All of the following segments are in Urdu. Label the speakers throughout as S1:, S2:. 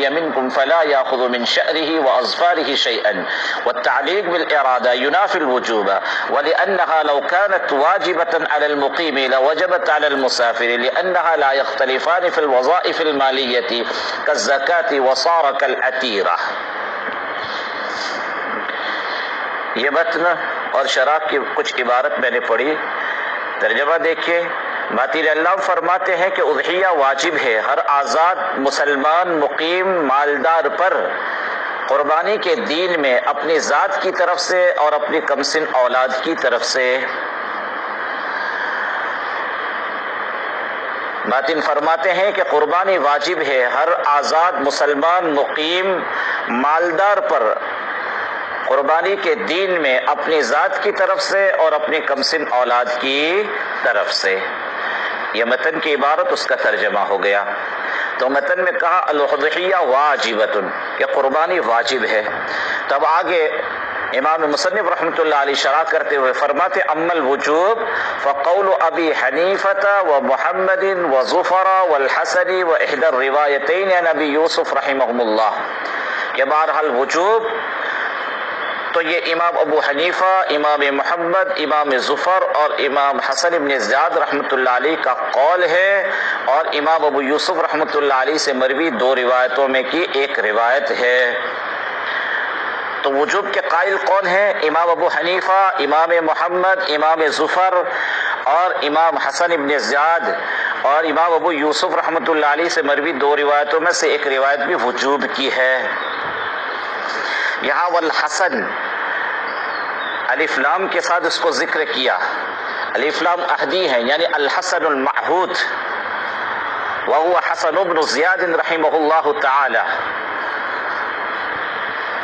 S1: النبي منكم فلا يأخذ من شعره وأظفاره شيئا والتعليق بالإرادة ينافي الوجوب ولأنها لو كانت واجبة على المقيم لوجبت على المسافر لأنها لا يختلفان في الوظائف المالية كالزكاة وصار كالعتيرة. یہ متن اور شرح کی کچھ عبارت میں نے پڑھی، ترجمہ دیکھیے۔ باطل اللہ فرماتے ہیں کہ اضحیہ واجب ہے ہر آزاد مسلمان مقیم مالدار پر قربانی کے دین میں اپنی ذات کی طرف سے اور اپنی کمسن اولاد کی طرف سے۔ باطن فرماتے ہیں کہ قربانی واجب ہے ہر آزاد مسلمان مقیم مالدار پر قربانی کے دین میں اپنی ذات کی طرف سے اور اپنی کمسن اولاد کی طرف سے۔ یہ متن کی عبارت، اس کا ترجمہ ہو گیا۔ تو متن میں کہا الاضحیہ واجبۃ کہ قربانی واجب ہے، تب آگے امام مصنف رحمۃ اللہ علیہ شرح کرتے ہوئے فرماتے اما الوجوب فقول ابی حنیفۃ ومحمد وظفر والحسن واحدى الروایتین عن ابی یوسف رحمہم اللہ کہ بہرحال وجوب تو یہ امام ابو حنیفہ، امام محمد، امام ظفر اور امام حسن بن زیاد رحمۃ اللہ علیہ کا قول ہے، اور امام ابو یوسف رحمۃ اللہ علیہ سے مروی دو روایتوں میں کی ایک روایت ہے۔ تو وجوب کے قائل کون ہیں؟ امام ابو حنیفہ، امام محمد، امام ظفر اور امام حسن بن زیاد، اور امام ابو یوسف رحمۃ اللہ علیہ سے مروی دو روایتوں میں سے ایک روایت بھی وجوب کی ہے۔ یہاں والحسن الف لام کے ساتھ اس کو ذکر کیا، الف لام عہدی ہے، یعنی الحسن المعہود وهو حسن بن زیاد رحمہ اللہ تعالی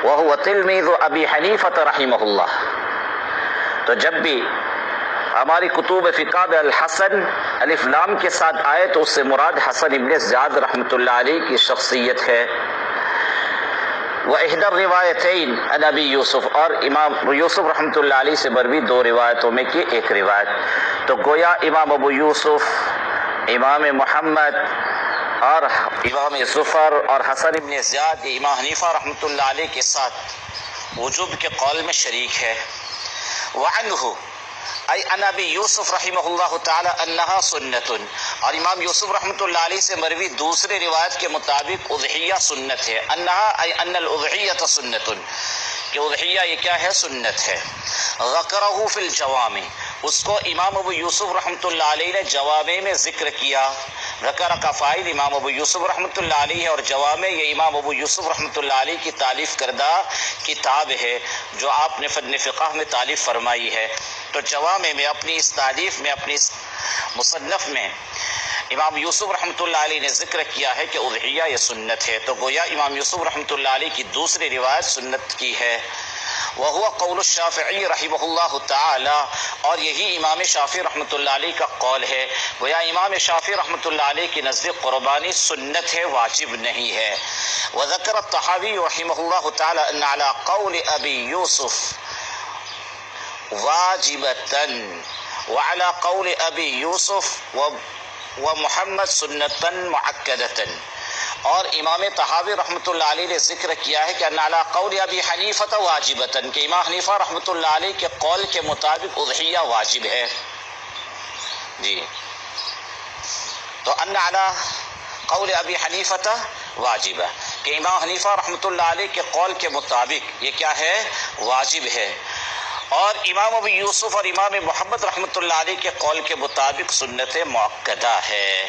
S1: وهو تلمیذ ابی حنیفہ رحمہ اللہ۔ تو جب بھی ہماری کتب فقہ میں الحسن الف لام کے ساتھ آئے تو اس سے مراد حسن ابن زیاد رحمۃ اللہ علیہ کی شخصیت ہے۔ وَإِحْدَى الرِّوَایَتَيْنِ عن ابی یوسف، اور امام یوسف رحمۃ اللہ علیہ سے مروی دو روایتوں میں کی ایک روایت۔ تو گویا امام ابو یوسف، امام محمد اور امام ظفر اور حسن ابن زیاد یہ امام حنیفہ رحمۃ اللہ علیہ کے ساتھ وجوب کے قول میں شریک ہے۔ وعنہ ای ان ابی یوسف رحمہ اللہ تعالی انہا سنت، اور امام یوسف رحمۃ اللہ علیہ سے مروی دوسرے روایت کے مطابق اضحیہ سنت ہے۔ انہا ای ان الاضحیہ سنت، کہ اضحیہ یہ کیا ہے؟ سنت ہے۔ ذکرہ فی الجوامع، اس کو امام ابو یوسف رحمۃ اللہ علیہ نے جوامع میں ذکر کیا۔ ذکر کا فاعل امام ابو یوسف رحمۃ اللہ علیہ ہے، اور جوامع یہ امام ابو یوسف رحمۃ اللہ علیہ کی تالیف کردہ کتاب ہے جو آپ نے فن فقہ میں تالیف فرمائی ہے۔ تو جوامع میں اپنی اس تالیف میں، اپنی اس مصنف میں امام یوسف رحمۃ اللہ علیہ نے ذکر کیا ہے کہ اضحیہ یہ سنت ہے۔ تو گویا امام یوسف رحمۃ اللہ علیہ کی دوسری روایت سنت کی ہے۔ وہو قول الشافعی رحمہ اللہ تعالی، اور یہی امام شافعی رحمۃ اللہ علیہ کا قول ہے۔ گویا امام شافعی رحمۃ اللہ علیہ کی نزدیک قربانی سنت ہے، واجب نہیں ہے۔ وذکر الطحاوی رحمہ اللہ تعالی ان علی قول ابی یوسف واجبتاً وعلی قول ابی یوسف ومحمد سنتاً معقدتاً، اور امام طحاوی رحمۃ اللہ علیہ نے ذکر کیا ہے کہ ان علی قول ابی حنیفہ واجبتاً، کہ امام حنیفہ رحمۃ اللہ علیہ کے قول کے مطابق اضحیہ واجب ہے۔ جی، تو ان علی قول ابی حنیفہ واجب، کہ امام حنیفہ رحمۃ اللہ علیہ کے قول کے مطابق یہ کیا ہے؟ واجب ہے۔ اور امام ابو یوسف اور امام محمد رحمۃ اللہ علیہ کے قول کے مطابق سنت مؤکدہ ہے۔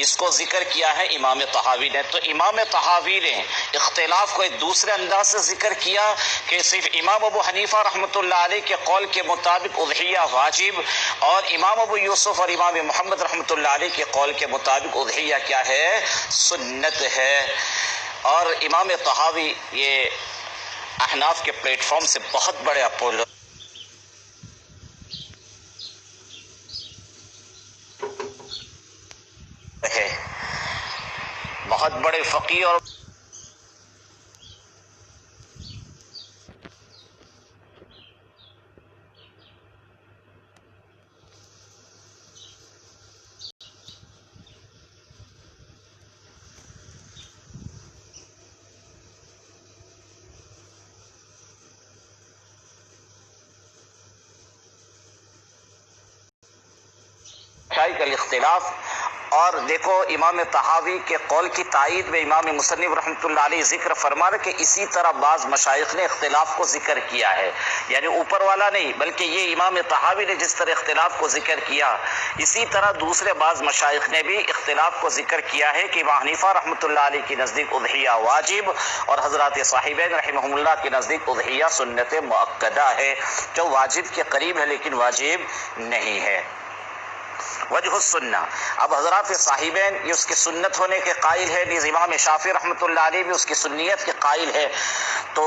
S1: اس کو ذکر کیا ہے امام طحاوی نے۔ تو امام طحاوی نے اختلاف کو ایک دوسرے انداز سے ذکر کیا کہ صرف امام ابو حنیفہ رحمۃ اللہ علیہ کے قول کے مطابق اضحیہ واجب، اور امام ابو یوسف اور امام محمد رحمۃ اللہ علیہ کے قول کے مطابق اضحیہ کیا ہے؟ سنت ہے۔ اور امام طحاوی یہ احناف کے پلیٹ فارم سے بہت بڑے اپولو ہے، بہت بڑے فقیہ اور الاختلاف. اور دیکھو امام طحاوی کے قول کی تائید میں امام مصنف رحمۃ اللہ علیہ ذکر فرما رہے کہ اسی طرح بعض مشائخ نے اختلاف کو ذکر کیا ہے، یعنی اوپر والا نہیں بلکہ یہ امام طحاوی نے جس طرح اختلاف کو ذکر کیا اسی طرح دوسرے بعض مشائخ نے بھی اختلاف کو ذکر کیا ہے کہ امام حنیفہ رحمۃ اللہ علیہ کی نزدیک اضحیہ واجب اور حضرات صاحبین رحمہم اللہ کے نزدیک اضحیہ سنت مؤکدہ ہے، جو واجب کے قریب ہے لیکن واجب نہیں ہے. وجہ السنہ، اب حضرات صاحبین یہ اس کی سنت ہونے کے قائل ہے، نیز امام شافعی رحمۃ اللہ علیہ بھی اس کی سنیت کے قائل ہے. تو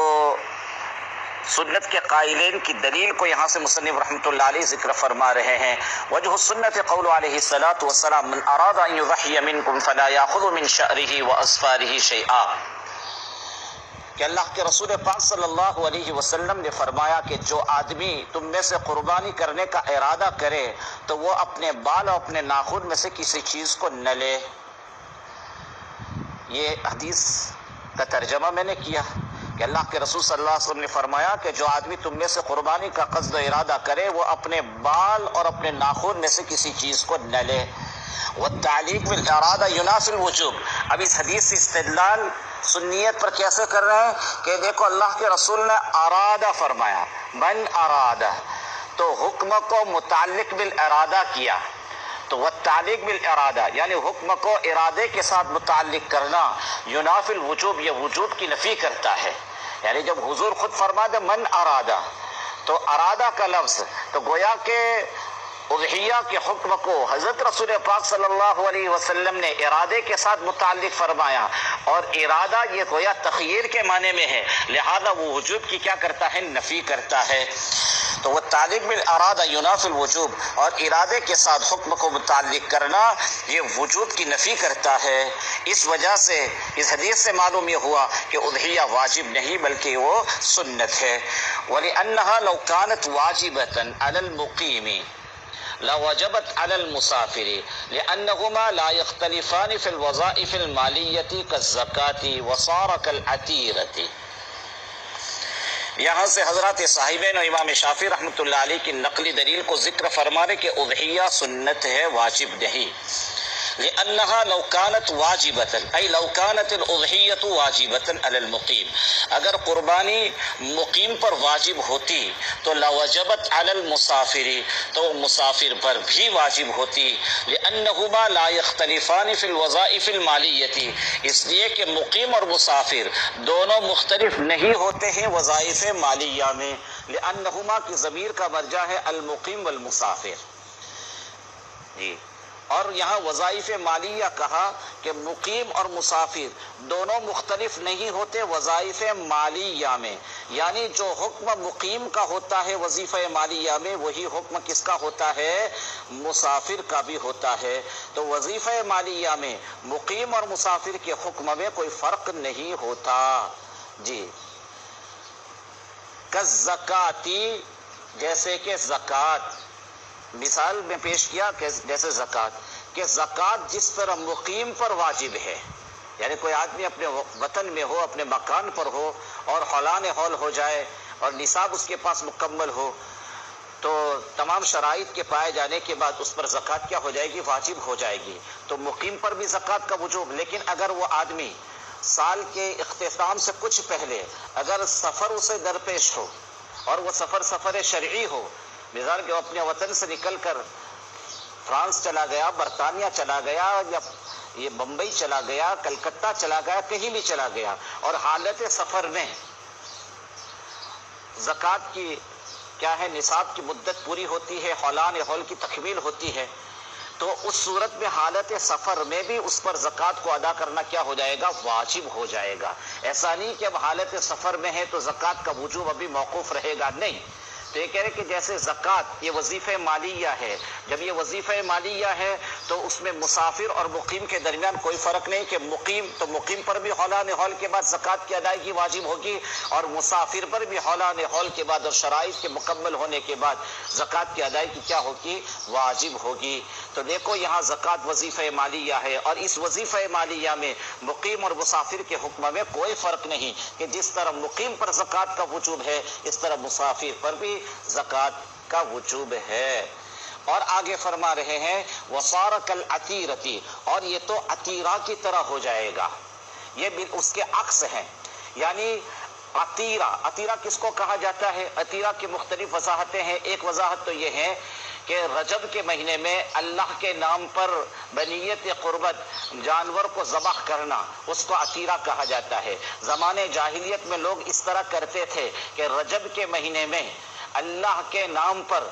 S1: سنت کے قائلین کی دلیل کو یہاں سے مصنف رحمۃ اللہ علیہ ذکر فرما رہے ہیں. وجہ السنت قول علیہ الصلاۃ والسلام من اراد ان یضحی منکم فلا یاخذ من شعره واظفاره شیئا، کہ اللہ کے رسول پاک صلی اللہ علیہ وسلم نے فرمایا کہ جو آدمی تم میں سے قربانی کرنے کا ارادہ کرے تو وہ اپنے بال اور اپنے ناخن میں سے کسی چیز کو نہ لے. یہ حدیث کا ترجمہ میں نے کیا کہ اللہ کے رسول صلی اللہ علیہ وسلم نے فرمایا کہ جو آدمی تم میں سے قربانی کا قصد و ارادہ کرے وہ اپنے بال اور اپنے ناخن میں سے کسی چیز کو نہ لے. والتعلیق بالارادہ ینافی الوجوب، اب اس حدیث سے استدلال سنیت پر کیسے کر رہے ہیں کہ دیکھو اللہ کے رسول نے ارادہ فرمایا، من ارادہ، تو حکم کو متعلق بالارادہ کیا، تو والتعلیق بالارادہ یعنی حکم کو ارادے کے ساتھ متعلق کرنا ینافی الوجوب، یہ وجوب کی نفی کرتا ہے. یعنی جب حضور خود فرما دے من ارادہ، تو ارادہ کا لفظ تو گویا کہ اضحیہ کے حکم کو حضرت رسول پاک صلی اللہ علیہ وسلم نے ارادے کے ساتھ متعلق فرمایا، اور ارادہ یہ گویا تخییر کے معنی میں ہے، لہذا وہ وجوب کی کیا کرتا ہے، نفی کرتا ہے. تو وہ تعلق بالارادہ ینافی الوجوب، اور ارادے کے ساتھ حکم کو متعلق کرنا یہ وجوب کی نفی کرتا ہے. اس وجہ سے اس حدیث سے معلوم یہ ہوا کہ اضحیہ واجب نہیں بلکہ وہ سنت ہے. وَلِأَنَّهَا لَوْ كَانَتْ وَاجِبَةً عَلَى الْمُقِيمِ لَوَجَبَتْ عَلَى الْمُسَافِرِ لِأَنَّهُمَا لَا يَخْتَلِفَانِ فِي الْوَظَائِفِ الْمَالِيَّةِ كَالزَّكَاةِ وَصَارَ كَالْعَتِيرَةِ. یہاں سے حضرات صاحبین و امام شافعی رحمۃ اللہ علیہ کی نقلی دلیل کو ذکر فرمانے کہ اضحیہ سنت ہے، واجب نہیں. لأنها لو كانت واجبة أي لو كانت الأضحية واجبة على المقيم، اگر قربانی مقیم پر واجب ہوتی تو لوجبت على المسافر، تو مسافر پر بھی واجب ہوتی. لأنهما لا يختلفان في الوظائف المالية، اس لیے کہ مقیم اور مسافر دونوں مختلف نہیں ہوتے ہیں وظائف مالیہ میں. لأنهما کی ضمیر کا مرجع ہے المقیم والمسافر. جی، اور یہاں وظائف مالیہ کہا کہ مقیم اور مسافر دونوں مختلف نہیں ہوتے وظائف مالیہ میں، یعنی جو حکم مقیم کا ہوتا ہے وظیفہ مالیہ میں وہی حکم کس کا ہوتا ہے، مسافر کا بھی ہوتا ہے. تو وظیفہ مالیہ میں مقیم اور مسافر کے حکم میں کوئی فرق نہیں ہوتا. جی، کالزکاتی، جیسے کہ زکوٰۃ، مثال میں پیش کیا کہ جیسے زکوٰۃ، کہ زکوٰۃ جس طرح مقیم پر واجب ہے، یعنی کوئی آدمی اپنے وطن میں ہو، اپنے مکان پر ہو اور حولان حول ہو جائے اور نصاب اس کے پاس مکمل ہو، تو تمام شرائط کے پائے جانے کے بعد اس پر زکوٰۃ کیا ہو جائے گی، واجب ہو جائے گی. تو مقیم پر بھی زکوٰۃ کا وجوب. لیکن اگر وہ آدمی سال کے اختتام سے کچھ پہلے اگر سفر اسے درپیش ہو اور وہ سفر شرعی ہو، مثال کہ وہ اپنے وطن سے نکل کر فرانس چلا گیا، برطانیہ چلا گیا، یا یہ بمبئی چلا گیا، کلکتہ چلا گیا، کہیں بھی چلا گیا، اور حالت سفر میں زکوٰۃ کی کیا ہے، نصاب کی مدت پوری ہوتی ہے، حولان حول کی تکمیل ہوتی ہے، تو اس صورت میں حالت سفر میں بھی اس پر زکوٰۃ کو ادا کرنا کیا ہو جائے گا، واجب ہو جائے گا. ایسا نہیں کہ اب حالت سفر میں ہے تو زکوٰۃ کا وجوب ابھی موقوف رہے گا، نہیں. تو یہ کہہ رہے کہ جیسے زکوٰۃ یہ وظیفہ مالیہ ہے، جب یہ وظیفہ مالیہ ہے تو اس میں مسافر اور مقیم کے درمیان کوئی فرق نہیں کہ مقیم تو مقیم پر بھی حولان حول کے بعد زکوٰۃ کی ادائیگی واجب ہوگی، اور مسافر پر بھی حولان حول کے بعد اور شرائط کے مکمل ہونے کے بعد زکوٰۃ کی ادائیگی کیا ہوگی، واجب ہوگی. تو دیکھو یہاں زکوٰۃ وظیفہ مالیہ ہے، اور اس وظیفہ مالیہ میں مقیم اور مسافر کے حکم میں کوئی فرق نہیں کہ جس طرح مقیم پر زکوٰۃ کا وجوب ہے اس طرح مسافر پر بھی زکوٰۃ کا وجوب ہے. اور آگے فرما رہے ہیں وَصَارَ كَالْعَتِيرَةِ، اور یہ تو عتیرہ کی طرح ہو جائے گا، یہ بھی اس کے عکس ہیں. یعنی عتیرہ کس کو کہا جاتا ہے؟ عتیرہ کی مختلف وضاحتیں ہیں. ایک وضاحت تو یہ ہے کہ رجب کے مہینے میں اللہ کے نام پر بنیت قربت جانور کو ذبح کرنا، اس کو عتیرہ کہا جاتا ہے. زمانے جاہلیت میں لوگ اس طرح کرتے تھے کہ رجب کے مہینے میں اللہ کے نام پر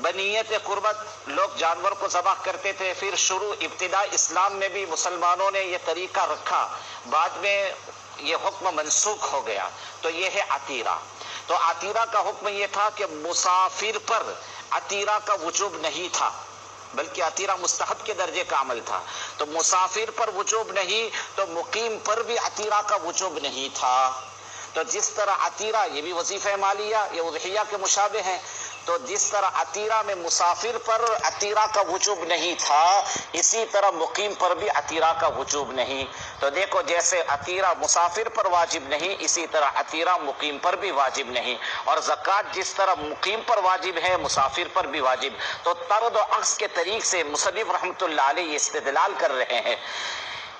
S1: بنیت قربت لوگ جانور کو ذبح کرتے تھے. پھر ابتدا اسلام میں بھی مسلمانوں نے یہ طریقہ رکھا، بعد میں یہ حکم منسوخ ہو گیا. تو یہ ہے عتیرہ. تو عتیرہ کا حکم یہ تھا کہ مسافر پر عتیرہ کا وجوب نہیں تھا، بلکہ عتیرہ مستحب کے درجے کا عمل تھا. تو مسافر پر وجوب نہیں تو مقیم پر بھی عتیرہ کا وجوب نہیں تھا. تو جس طرح عتیرہ، یہ بھی وظیفہ مالیہ، یہ اضحیہ کے مشابہ ہیں، تو جس طرح عتیرہ میں مسافر پر عتیرہ کا وجوب نہیں تھا، اسی طرح مقیم پر بھی عتیرہ کا وجوب نہیں. تو دیکھو جیسے عتیرہ مسافر پر واجب نہیں، اسی طرح عتیرہ مقیم پر بھی واجب نہیں. اور زکوٰۃ جس طرح مقیم پر واجب ہے مسافر پر بھی واجب. تو طرد و عکس کے طریق سے مصنف رحمۃ اللہ علیہ استدلال کر رہے ہیں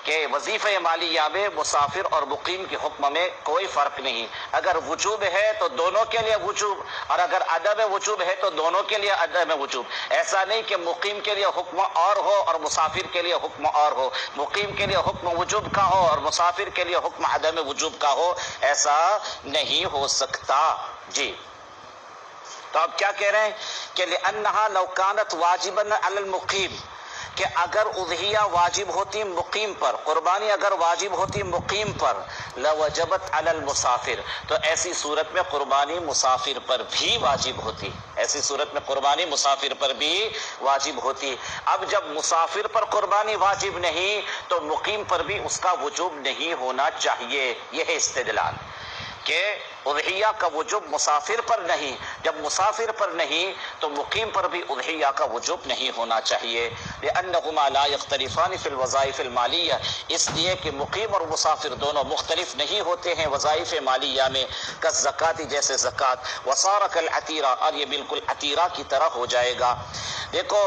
S1: کہ وظیفہ مالیہ میں مسافر اور مقیم کے حکم میں کوئی فرق نہیں. اگر وجوب ہے تو دونوں کے لیے وجوب، اور اگر عدم وجوب ہے تو دونوں کے لیے عدم وجوب. ایسا نہیں کہ مقیم کے لیے حکم اور ہو اور مسافر کے لیے حکم اور ہو، مقیم کے لیے حکم وجوب کا ہو اور مسافر کے لیے حکم عدم وجوب کا ہو، ایسا نہیں ہو سکتا. جی تو اب کیا کہہ رہے ہیں کہ لأنها لو كانت واجبا على المقیم، کہ اگر اضحیہ واجب ہوتی مقیم پر، قربانی اگر واجب ہوتی مقیم پر، لوجبت علی المسافر، تو ایسی صورت میں قربانی مسافر پر بھی واجب ہوتی. ایسی صورت میں قربانی مسافر پر بھی واجب ہوتی. اب جب مسافر پر قربانی واجب نہیں تو مقیم پر بھی اس کا وجوب نہیں ہونا چاہیے. یہ ہے استدلال کہ اضحیہ کا وجوب مسافر پر نہیں، جب مسافر پر نہیں تو مقیم پر بھی اضحیہ کا وجوب نہیں ہونا چاہیے. لأنهما لا يختلفان في الوظائف المالیہ، اس لیے کہ مقیم اور مسافر دونوں مختلف نہیں ہوتے ہیں وظائف مالیہ میں. کالزکوٰۃ، جیسے زکوٰۃ. وصار کالعتیرہ، اور یہ بالکل عتیرہ کی طرح ہو جائے گا. دیکھو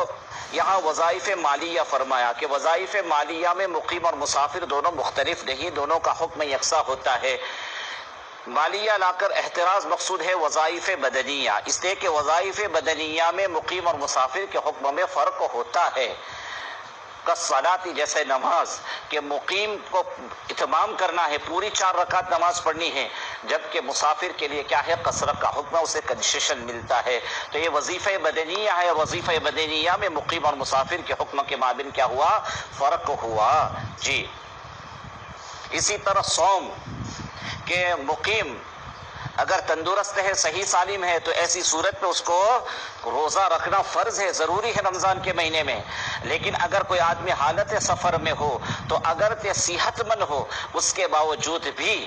S1: یہاں وظائف مالیہ فرمایا کہ وظائف مالیہ میں مقیم اور مسافر دونوں مختلف نہیں، دونوں کا حکم یکساں ہوتا ہے. مالیہ لا کر احتراز مقصود ہے وظائف بدنیہ، اس لیے کہ وظائف بدنیہ میں مقیم اور مسافر کے حکم میں فرق ہوتا ہے. کالصلاۃ، جیسے نماز، کہ مقیم کو اتمام کرنا ہے، پوری 4 رکعت نماز پڑھنی ہے، جبکہ مسافر کے لیے کیا ہے قصر کا حکم ہے، اسے کنسیشن ملتا ہے. تو یہ وظیفہ بدنیہ ہے، وظیفہ بدنیہ میں مقیم اور مسافر کے حکم کے مابین کیا ہوا؟ فرق ہوا. جی اسی طرح صوم، کہ مقیم اگر تندرست ہے، صحیح سالم ہے، تو ایسی صورت میں اس کو روزہ رکھنا فرض ہے، ضروری ہے رمضان کے مہینے میں. لیکن اگر کوئی آدمی حالت سفر میں ہو تو اگرچہ صحت مند ہو، اس کے باوجود بھی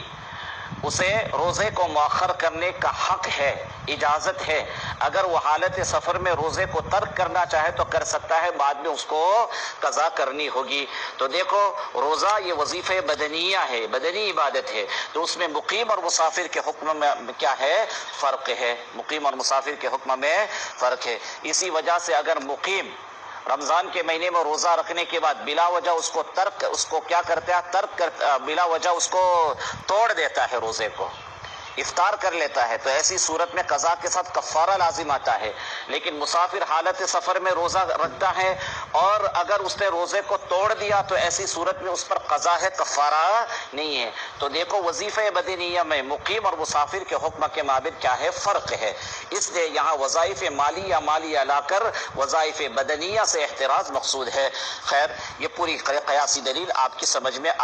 S1: اسے روزے کو مؤخر کرنے کا حق ہے، اجازت ہے. اگر وہ حالت سفر میں روزے کو ترک کرنا چاہے تو کر سکتا ہے، بعد میں اس کو قضا کرنی ہوگی. تو دیکھو روزہ یہ وظیفہ بدنیہ ہے، بدنی عبادت ہے، تو اس میں مقیم اور مسافر کے حکم میں کیا ہے؟ فرق ہے. مقیم اور مسافر کے حکم میں فرق ہے. اسی وجہ سے اگر مقیم رمضان کے مہینے میں روزہ رکھنے کے بعد بلا وجہ اس کو کیا کرتا ہے؟ بلا وجہ اس کو توڑ دیتا ہے، روزے کو افطار کر لیتا ہے، تو ایسی صورت میں قضا کے ساتھ کفارہ لازم آتا ہے. لیکن مسافر حالت سفر میں روزہ رکھتا ہے اور اگر اس نے روزے کو توڑ دیا تو ایسی صورت میں اس پر قضا ہے، کفارہ نہیں ہے. تو دیکھو وظیفہ بدنیہ میں مقیم اور مسافر کے حکم کے مابین کیا ہے؟ فرق ہے. اس لیے یہاں وظائف مالیہ لا کر وظائف بدنیہ سے احتراز مقصود ہے. خیر، یہ پوری قیاسی دلیل آپ کی سمجھ میں